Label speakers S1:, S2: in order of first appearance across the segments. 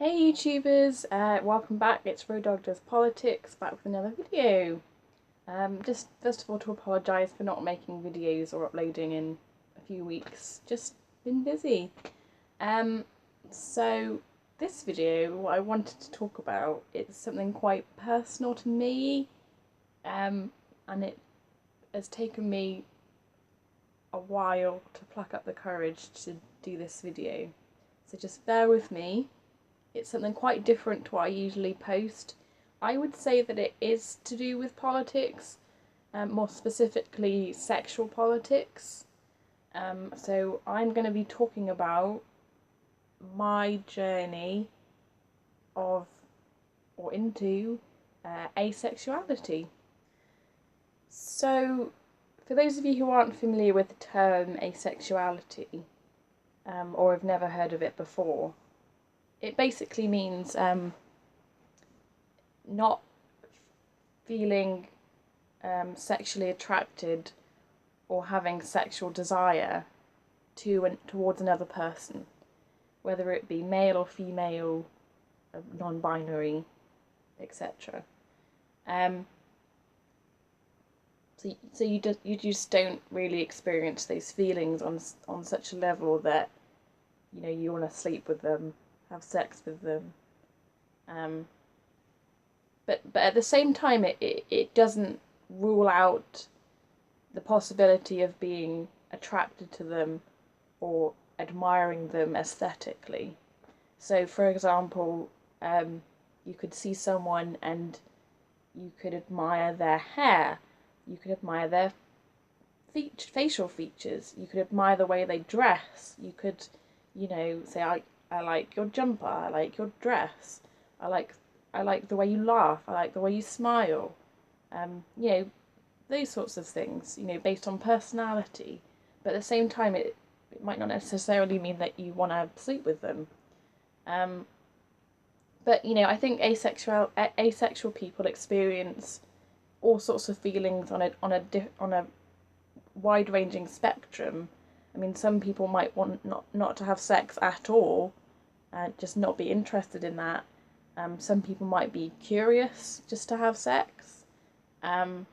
S1: Hey YouTubers, welcome back. It's Road Dog Does Politics, back with another video. Just first of all to apologise for not making videos or uploading in a few weeks. Just been busy. So this video, what I wanted to talk about, is something quite personal to me, and it has taken me a while to pluck up the courage to do this video. So just bear with me. It's something quite different to what I usually post. I would say that it is to do with politics, more specifically sexual politics. So I'm going to be talking about my journey of or into asexuality. So for those of you who aren't familiar with the term asexuality, or have never heard of it before, it basically means not feeling sexually attracted or having sexual desire towards another person, whether it be male or female, non-binary, etc. So you just don't really experience those feelings on such a level that you want to sleep with them, have sex with them, but at the same time it doesn't rule out the possibility of being attracted to them or admiring them aesthetically. So for example, you could see someone and you could admire their hair, you could admire their facial features, you could admire the way they dress, you could say, I like your jumper, I like your dress, I like the way you laugh, I like the way you smile, those sorts of things, based on personality. But at the same time, it might not necessarily mean that you want to sleep with them. But I think asexual people experience all sorts of feelings on a wide-ranging spectrum. I mean, some people might want not to have sex at all, just not be interested in that. Some people might be curious just to have sex, and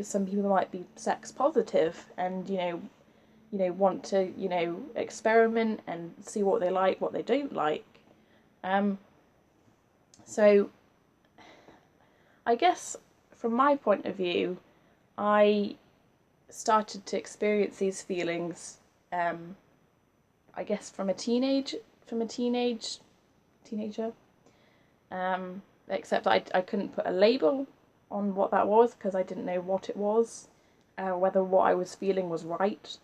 S1: some people might be sex positive and want to experiment and see what they like, what they don't like. So I guess from my point of view, I started to experience these feelings, I guess from a teenager, except I couldn't put a label on what that was because I didn't know what it was, whether what I was feeling was right,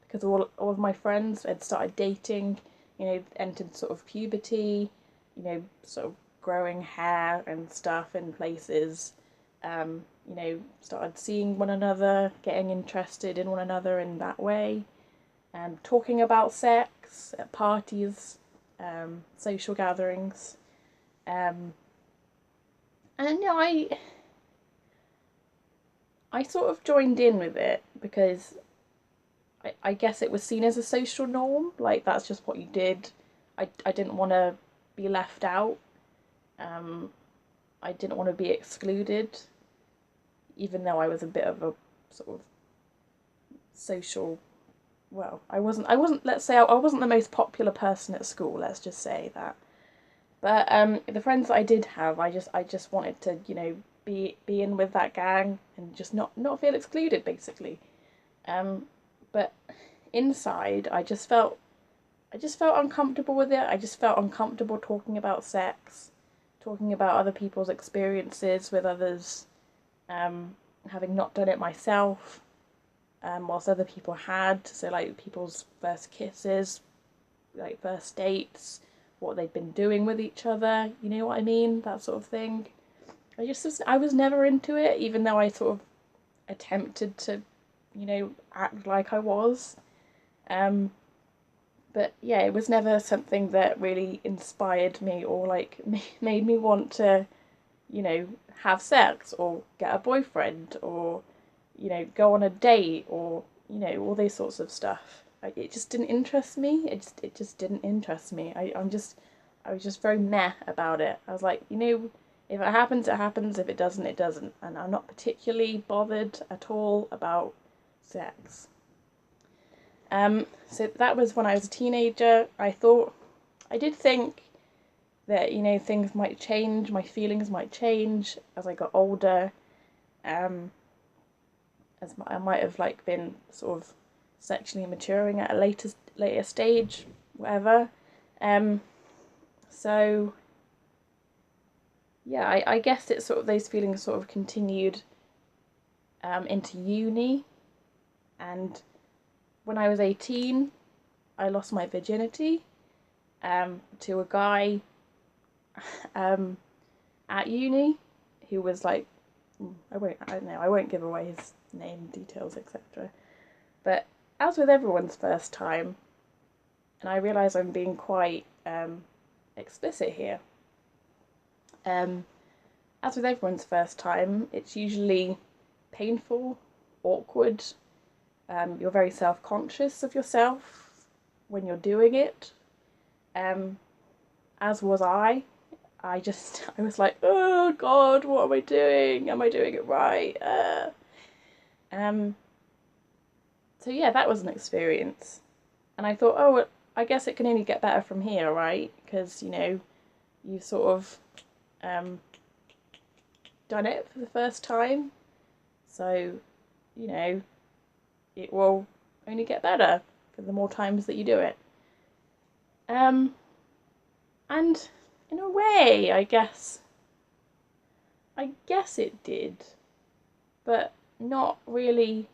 S1: because all of my friends had started dating, entered sort of puberty, sort of growing hair and stuff in places, started seeing one another, getting interested in one another in that way, and talking about sex at parties, social gatherings. And I sort of joined in with it because I guess it was seen as a social norm, like that's just what you did. I didn't want to be left out. I didn't want to be excluded, even though I was a bit of a sort of social, well, I wasn't, let's say I wasn't the most popular person at school, let's just say that. But the friends that I did have, I just wanted to, be in with that gang and just not feel excluded, basically. But inside, I just felt uncomfortable with it. I just felt uncomfortable talking about sex, talking about other people's experiences with others, having not done it myself, whilst other people had. So like people's first kisses, like first dates, what they'd been doing with each other, you know what I mean? That sort of thing. I was never into it, even though I sort of attempted to, act like I was. But yeah, it was never something that really inspired me or like made me want to, have sex or get a boyfriend or, go on a date or, all these sorts of stuff. it just didn't interest me. It just didn't interest me. I was just very meh about it. I was like, if it happens, it happens. If it doesn't, it doesn't. And I'm not particularly bothered at all about sex. So that was when I was a teenager. I did think that, things might change, my feelings might change as I got older. As I might have been sort of sexually maturing at a later stage, whatever. So yeah, I guess it's sort of those feelings sort of continued into uni, and when I was 18, I lost my virginity to a guy at uni who was I won't give away his name, details, etc. But as with everyone's first time, and I realise I'm being quite explicit here, as with everyone's first time, it's usually painful, awkward. You're very self-conscious of yourself when you're doing it. As was I. I was like, oh God, what am I doing? Am I doing it right? So yeah, that was an experience. And I thought, oh, I guess it can only get better from here, right? Because, you've sort of done it for the first time. So, it will only get better for the more times that you do it. And in a way, I guess it did, but not really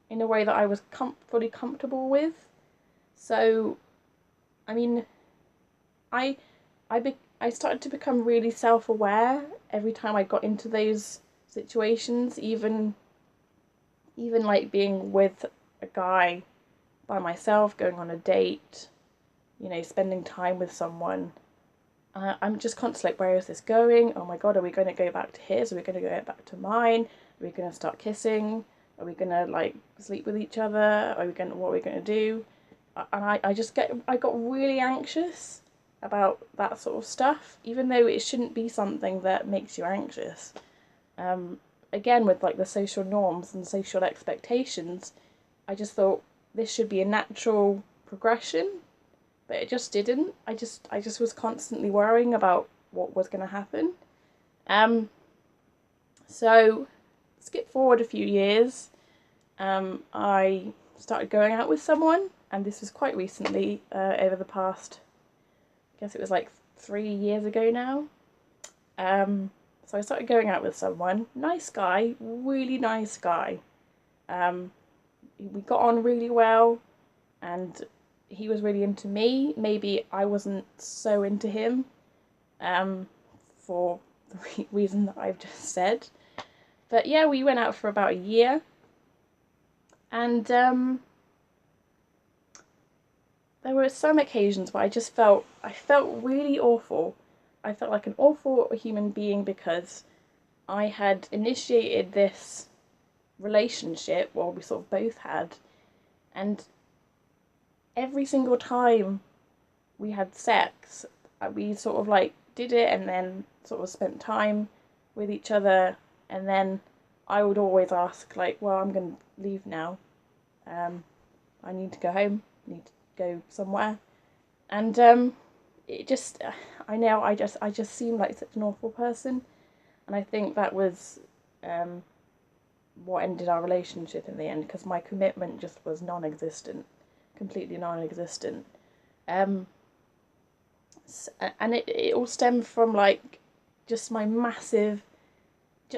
S1: in a way that I was fully comfortable with. So, I mean, I started to become really self-aware every time I got into those situations, even being with a guy by myself, going on a date, spending time with someone. I'm just constantly like, where is this going? Oh my God, are we going to go back to his? Are we going to go back to mine? Are we going to start kissing? Are we going to sleep with each other? What are we going to do? And I got really anxious about that sort of stuff, even though it shouldn't be something that makes you anxious. Again, with the social norms and social expectations, I just thought this should be a natural progression, but it just didn't. I just was constantly worrying about what was going to happen. So skip forward a few years. I started going out with someone, and this was quite recently, over the past, I guess it was 3 years ago now. So I started going out with someone, nice guy, really nice guy. We got on really well, and he was really into me. Maybe I wasn't so into him, for the reason that I've just said. But yeah, we went out for about a year, and there were some occasions where I felt really awful. I felt like an awful human being because I had initiated this relationship, well, we sort of both had, and every single time we had sex, we sort of did it and then sort of spent time with each other, and then I would always ask well, I'm going to leave now. I need to go home. I need to go somewhere. And it just, I know I just seemed like such an awful person, and I think that was what ended our relationship in the end, because my commitment just was non-existent, completely non-existent. And it all stemmed from just my massive,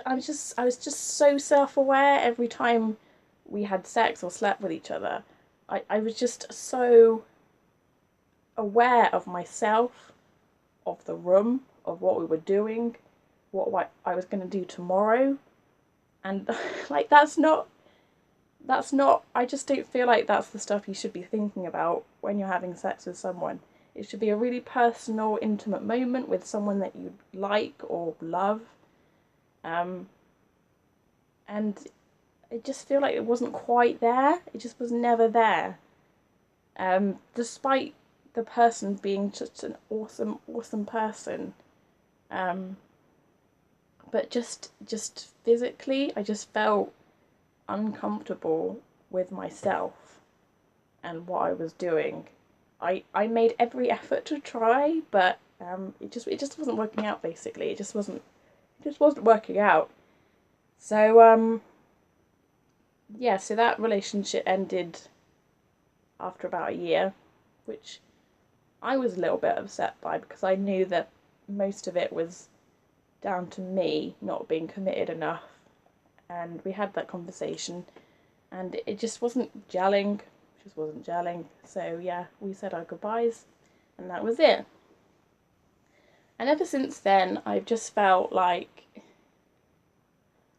S1: I was just so self-aware every time we had sex or slept with each other. I was just so aware of myself, of the room, of what we were doing, what I was going to do tomorrow. And that's not, I just don't feel like that's the stuff you should be thinking about when you're having sex with someone. It should be a really personal, intimate moment with someone that you like or love. And I just feel like it wasn't quite there. It just was never there. despite the person being just an awesome person. Um, but just physically, I just felt uncomfortable with myself and what I was doing. I made every effort to try, but it just wasn't working out. Basically, it just wasn't working out. So yeah, so that relationship ended after about a year, which I was a little bit upset by because I knew that most of it was down to me not being committed enough. And we had that conversation, and it just wasn't gelling. Just wasn't gelling. So yeah, we said our goodbyes, and that was it. And ever since then, I've just felt like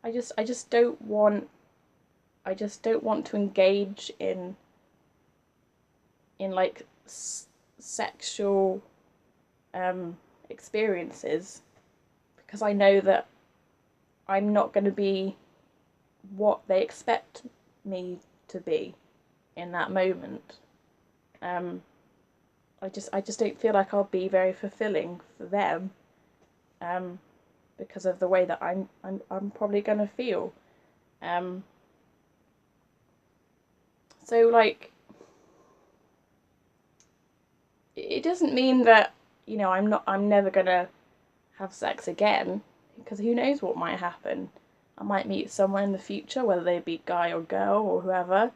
S1: I just don't want to engage in like sexual experiences, because I know that I'm not going to be what they expect me to be in that moment. Um, I just don't feel like I'll be very fulfilling for them, um, because of the way that I'm probably going to feel. Um, so like, it doesn't mean that, I'm never gonna have sex again, because who knows what might happen. I might meet someone in the future, whether they be guy or girl or whoever,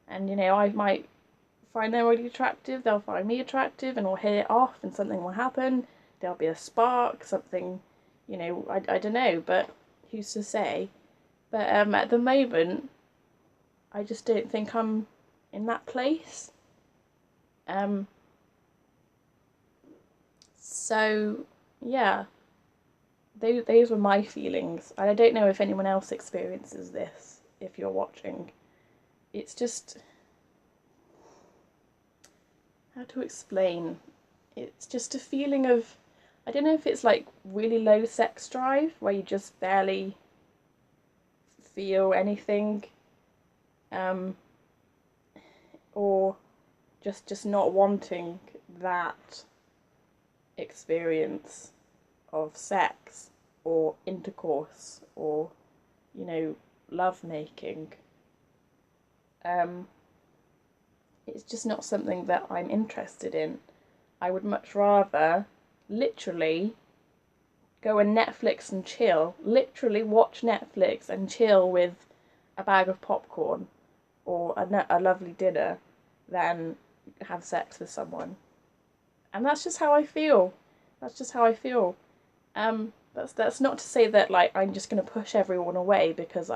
S1: and I might find them really attractive, they'll find me attractive, and we'll hit it off, and something will happen. There'll be a spark, something, I don't know, but who's to say? But at the moment, I just don't think I'm in that place. Um, so yeah, those were my feelings. And I don't know if anyone else experiences this, if you're watching. It's just, how to explain? It's just a feeling of, I don't know if it's like really low sex drive, where you just barely feel anything, um, or just not wanting that experience of sex or intercourse or, love making. Um, it's just not something that I'm interested in. I would much rather literally go and Netflix and chill, literally watch Netflix and chill with a bag of popcorn or a lovely dinner than have sex with someone. And that's just how I feel. That's just how I feel. That's not to say that like I'm just gonna push everyone away because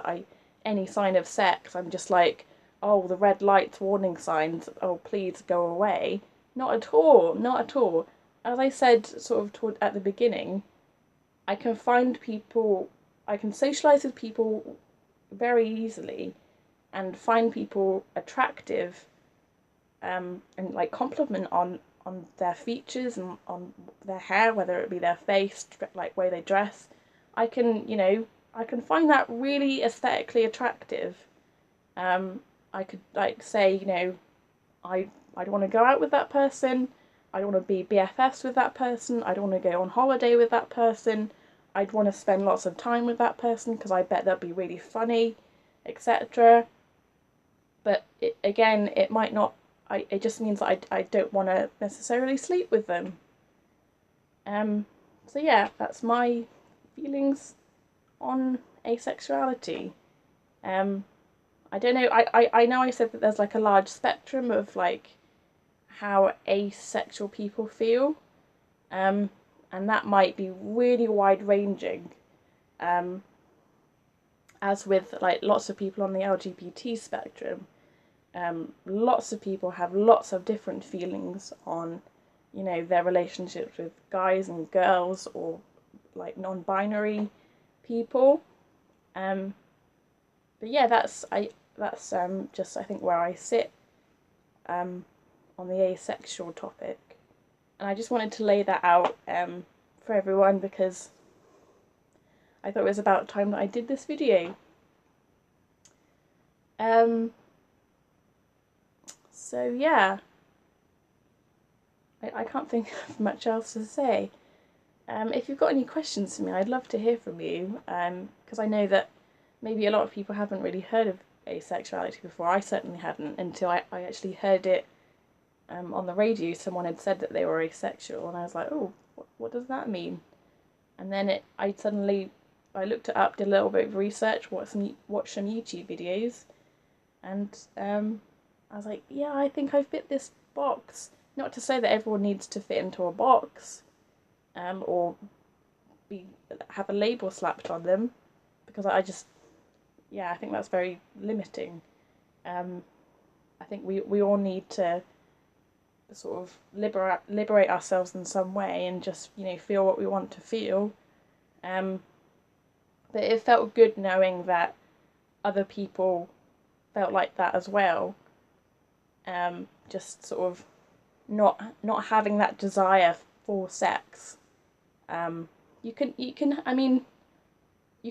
S1: any sign of sex I'm just like, oh, the red lights, warning signs, oh please go away. Not at all, not at all. As I said sort of at the beginning, I can find people, I can socialize with people very easily and find people attractive, and like compliment on their features and on their hair, whether it be their face, like way they dress. I can, I can find that really aesthetically attractive. I could like say, I'd want to go out with that person. I'd want to be BFFs with that person. I'd want to go on holiday with that person. I'd want to spend lots of time with that person because I bet that'd be really funny, etc. But again, it might not. It just means that I don't want to necessarily sleep with them. Um, so yeah, that's my feelings on asexuality. Um, I don't know. I know I said that there's like a large spectrum of like how asexual people feel, um, and that might be really wide ranging. Um, as with like lots of people on the LGBT spectrum, lots of people have lots of different feelings on, their relationships with guys and girls or like non-binary people. Um, but yeah, that's just I think where I sit on the asexual topic, and I just wanted to lay that out for everyone because I thought it was about time that I did this video. Um, so yeah, I can't think of much else to say. If you've got any questions for me, I'd love to hear from you, because I know that maybe a lot of people haven't really heard of asexuality before. I certainly hadn't until I actually heard it on the radio. Someone had said that they were asexual, and I was like, oh, what does that mean? And then I looked it up, did a little bit of research, watched some YouTube videos, and I was like, yeah, I think I fit this box. Not to say that everyone needs to fit into a box, or have a label slapped on them, because I just, yeah, I think that's very limiting. I think we all need to sort of liberate ourselves in some way and just, feel what we want to feel. But it felt good knowing that other people felt like that as well. Just sort of not having that desire for sex. I mean, you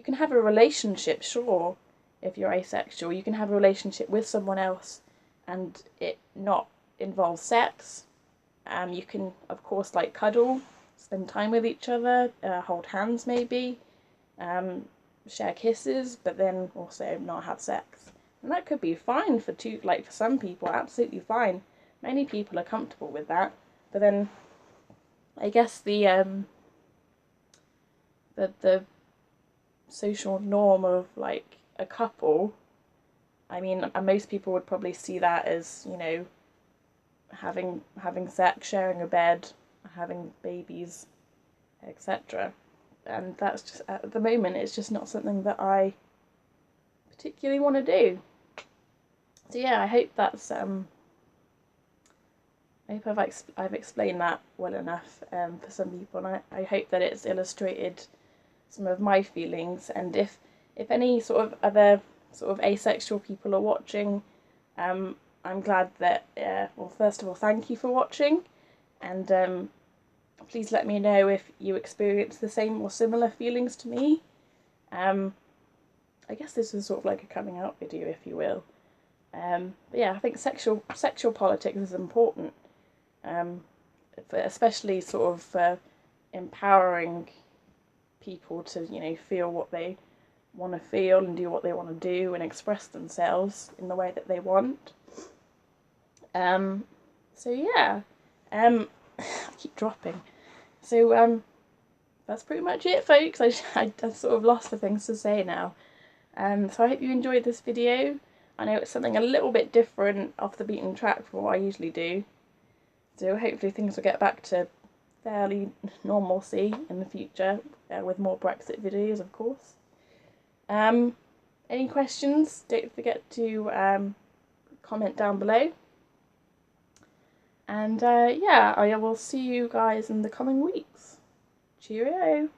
S1: can have a relationship, sure, if you're asexual. You can have a relationship with someone else and it not involve sex. You can, of course, like cuddle, spend time with each other, hold hands maybe, share kisses, but then also not have sex. And that could be fine for some people, absolutely fine. Many people are comfortable with that. But then I guess the social norm of like a couple, I mean, most people would probably see that as, having sex, sharing a bed, having babies, etc. And that's just, at the moment, it's just not something that I particularly want to do. So yeah, I hope that's I hope I've explained that well enough for some people, and I hope that it's illustrated some of my feelings. And if any sort of other sort of asexual people are watching, I'm glad that, well, first of all, thank you for watching, and please let me know if you experience the same or similar feelings to me. I guess this is sort of like a coming out video, if you will. But yeah, I think sexual politics is important, especially sort of empowering people to, feel what they want to feel and do what they want to do and express themselves in the way that they want. So yeah, I keep dropping. So that's pretty much it, folks. I sort of lost for things to say now. So I hope you enjoyed this video. I know it's something a little bit different off the beaten track from what I usually do. So hopefully things will get back to fairly normalcy in the future, with more Brexit videos, of course. Any questions? Don't forget to comment down below. And yeah, I will see you guys in the coming weeks. Cheerio!